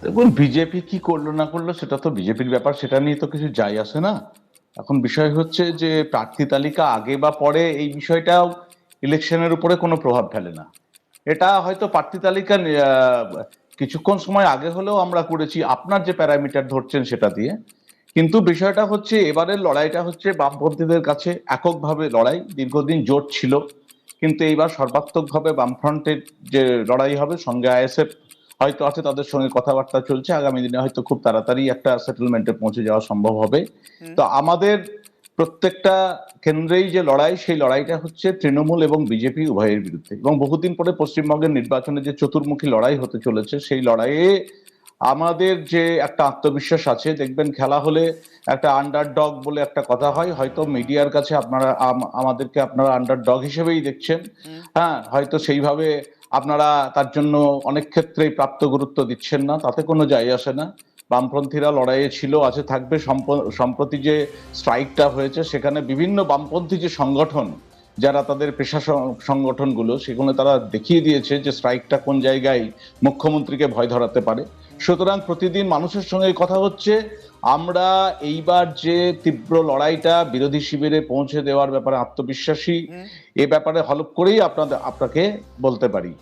দেখুন, বিজেপি কি করলো না করলো সেটা তো বিজেপির ব্যাপার, সেটা নিয়ে তো কিছু যায় আসে না। এখন বিষয় হচ্ছে যে প্রার্থী তালিকা আগে বা পরে এই বিষয়টাও ইলেকশনের উপরে কোনো প্রভাব ফেলে না। এটা হয়তো প্রার্থী তালিকা কিছুক্ষণ সময় আগে হলেও আমরা করেছি আপনার যে প্যারামিটার ধরছেন সেটা দিয়ে। কিন্তু বিষয়টা হচ্ছে এবারের লড়াইটা হচ্ছে বামপন্থীদের কাছে এককভাবে লড়াই, দীর্ঘদিন জোট ছিল, কিন্তু এইবার সর্বাত্মকভাবে বামফ্রন্টের যে লড়াই হবে, সঙ্গে আইএসএফ হয়তো আছে, তাদের সঙ্গে কথাবার্তা চলছে, আগামী দিনে হয়তো খুব তাড়াতাড়ি একটা সেটেলমেন্টে পৌঁছে যাওয়া সম্ভব হবে। হুম। তো আমাদের প্রত্যেকটা কেন্দ্রেই যে লড়াই, সেই লড়াইটা হচ্ছে তৃণমূল এবং বিজেপি উভয়ের বিরুদ্ধে, এবং বহুদিন পরে পশ্চিমবঙ্গের নির্বাচনে যে চতুর্মুখী লড়াই হতে চলেছে, সেই লড়াইয়ে আমাদের যে একটা আত্মবিশ্বাস আছে, দেখবেন খেলা হলে একটা আন্ডারডগ বলে একটা কথা হয়, হয়তো মিডিয়ার কাছে আপনারা আমাদেরকে আপনারা আন্ডারডগ হিসেবেই দেখছেন। হুম। হ্যাঁ, হয়তো সেইভাবে আপনারা তার জন্য অনেক ক্ষেত্রেই প্রাপ্ত গুরুত্ব দিচ্ছেন না, তাতে কোনো যায় আসে না। বামপন্থীরা লড়াইয়ে ছিল, আছে, থাকবে। সম্প্রতি যে স্ট্রাইকটা হয়েছে, সেখানে বিভিন্ন বামপন্থী যে সংগঠন, যারা তাদের পেশা সংগঠনগুলো, সেগুলো তারা দেখিয়ে দিয়েছে যে স্ট্রাইকটা কোন জায়গায় মুখ্যমন্ত্রীকে ভয় ধরাতে পারে। সুতরাং প্রতিদিন মানুষের সঙ্গে কথা হচ্ছে। আমরা এইবার যে তীব্র লড়াইটা বিরোধী শিবিরে পৌঁছে দেওয়ার ব্যাপারে আত্মবিশ্বাসী, হুম। এ ব্যাপারে হলপ করেই আপনাকে বলতে পারি।